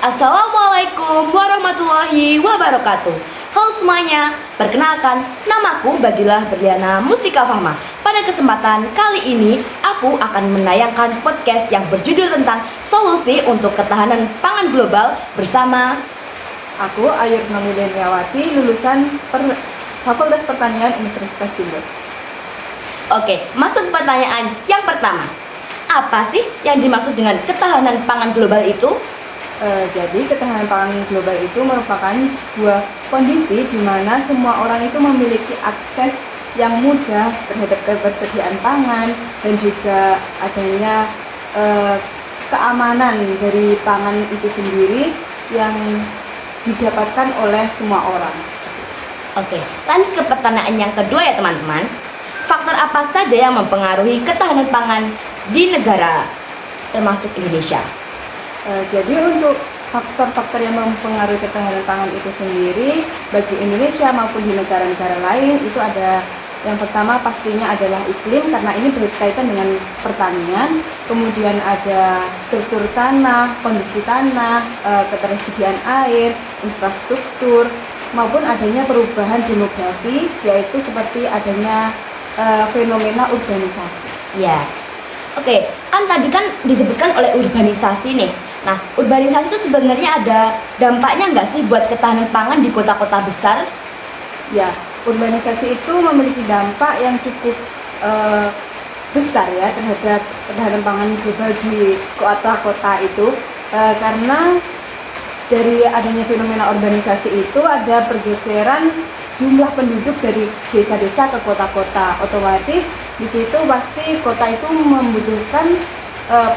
Assalamualaikum warahmatullahi wabarakatuh. Halo semuanya, perkenalkan, namaku Badilah Berliana Mustika Fahma. Pada kesempatan kali ini, aku akan menayangkan podcast yang berjudul tentang solusi untuk ketahanan pangan global bersama Aku Ayu Nurmiliawati, lulusan Fakultas Pertanian Universitas Jember. Oke, masuk pertanyaan yang pertama. Apa sih yang dimaksud dengan ketahanan pangan global itu? Jadi ketahanan pangan global itu merupakan sebuah kondisi di mana semua orang itu memiliki akses yang mudah terhadap ketersediaan pangan dan juga adanya keamanan dari pangan itu sendiri yang didapatkan oleh semua orang. Oke, lanjut ke pertanyaan yang kedua ya teman-teman. Faktor apa saja yang mempengaruhi ketahanan pangan di negara termasuk Indonesia? Jadi untuk faktor-faktor yang mempengaruhi ketahanan pangan itu sendiri bagi Indonesia maupun di negara-negara lain itu ada yang pertama pastinya adalah iklim karena ini berkaitan dengan pertanian, kemudian ada struktur tanah, kondisi tanah, ketersediaan air, infrastruktur maupun adanya perubahan demografi yaitu seperti adanya fenomena urbanisasi. Ya. Oke, kan tadi kan disebutkan oleh urbanisasi nih. Nah, urbanisasi itu sebenarnya ada dampaknya nggak sih buat ketahanan pangan di kota-kota besar? Ya, urbanisasi itu memiliki dampak yang cukup besar ya terhadap ketahanan pangan global di kota-kota itu karena dari adanya fenomena urbanisasi itu ada pergeseran jumlah penduduk dari desa-desa ke kota-kota. Otomatis di situ pasti kota itu membutuhkan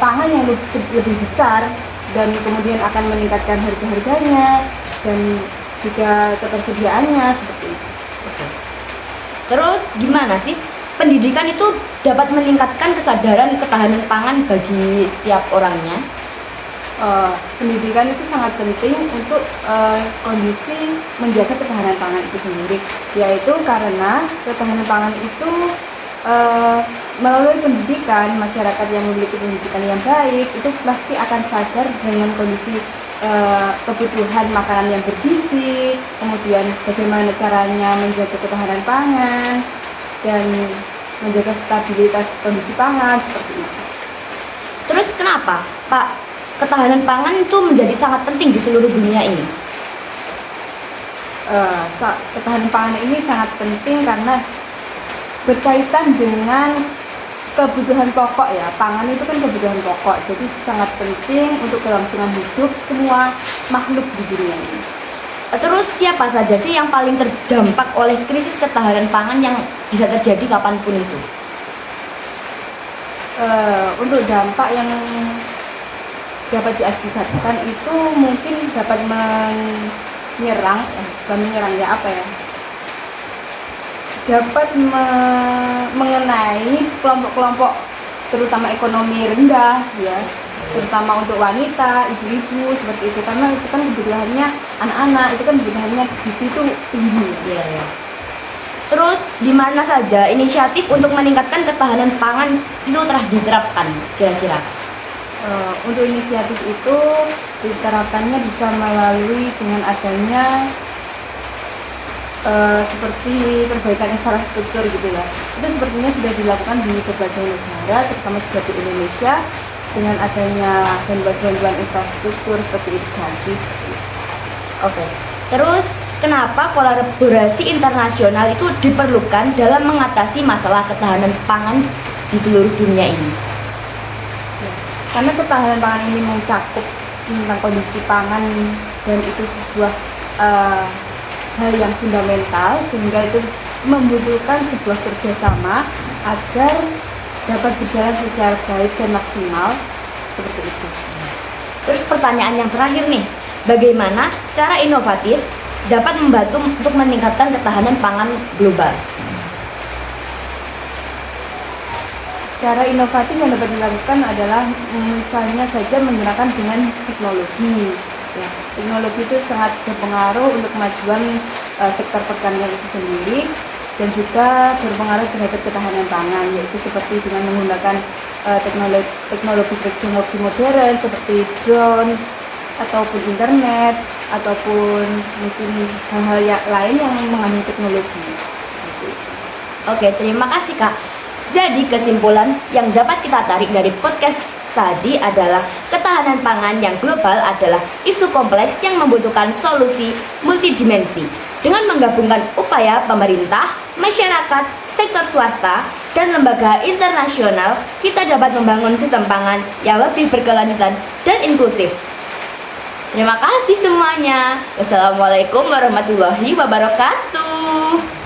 pangan yang lebih besar dan kemudian akan meningkatkan harga-harganya dan juga ketersediaannya seperti itu. Oke. Terus gimana sih pendidikan itu dapat meningkatkan kesadaran ketahanan pangan bagi setiap orangnya? Pendidikan itu sangat penting untuk kondisi menjaga ketahanan pangan itu sendiri, yaitu karena ketahanan pangan itu melalui pendidikan, masyarakat yang memiliki pendidikan yang baik itu pasti akan sadar dengan kondisi kebutuhan makanan yang bergizi, kemudian bagaimana caranya menjaga ketahanan pangan dan menjaga stabilitas kondisi pangan seperti itu. Terus kenapa, Pak, ketahanan pangan itu menjadi sangat penting di seluruh dunia ini? Ketahanan pangan ini sangat penting karena berkaitan dengan kebutuhan pokok ya. Pangan itu kan kebutuhan pokok, jadi sangat penting untuk kelangsungan hidup semua makhluk di dunia ini. Terus siapa saja sih yang paling terdampak oleh krisis ketahanan pangan yang bisa terjadi kapanpun itu? Untuk dampak yang dapat diakibatkan itu mungkin dapat menyerang, dapat mengenai kelompok-kelompok terutama ekonomi rendah ya, terutama untuk wanita, ibu-ibu seperti itu karena itu kan kebutuhannya anak-anak itu kan kebutuhannya di situ tinggi. Ya. Terus di mana saja inisiatif untuk meningkatkan ketahanan pangan itu telah diterapkan kira-kira? Untuk inisiatif itu diterapkannya bisa melalui dengan adanya seperti perbaikan infrastruktur gitu ya. Itu sepertinya sudah dilakukan di berbagai negara, terutama juga di Indonesia dengan adanya bantuan infrastruktur seperti irigasi seperti itu. Oke. Terus kenapa kolaborasi internasional itu diperlukan dalam mengatasi masalah ketahanan pangan di seluruh dunia ini? Karena ketahanan pangan ini mencakup tentang kondisi pangan dan itu sebuah hal yang fundamental sehingga itu membutuhkan sebuah kerjasama agar dapat berjalan secara baik dan maksimal seperti itu. Terus pertanyaan yang terakhir nih, bagaimana cara inovatif dapat membantu untuk meningkatkan ketahanan pangan global? Cara inovatif yang dapat dilakukan adalah misalnya saja menggunakan dengan teknologi. Ya, teknologi itu sangat berpengaruh untuk kemajuan sektor pertanian itu sendiri dan juga berpengaruh terhadap ketahanan pangan, yaitu seperti dengan menggunakan teknologi modern seperti drone, ataupun internet ataupun mungkin hal-hal yang lain yang mengandung teknologi. Seperti itu. Oke, terima kasih Kak. Jadi kesimpulan yang dapat kita tarik dari podcast tadi adalah ketahanan pangan yang global adalah isu kompleks yang membutuhkan solusi multidimensi. Dengan menggabungkan upaya pemerintah, masyarakat, sektor swasta, dan lembaga internasional, kita dapat membangun sistem pangan yang lebih berkelanjutan dan inklusif. Terima kasih semuanya. Wassalamualaikum warahmatullahi wabarakatuh.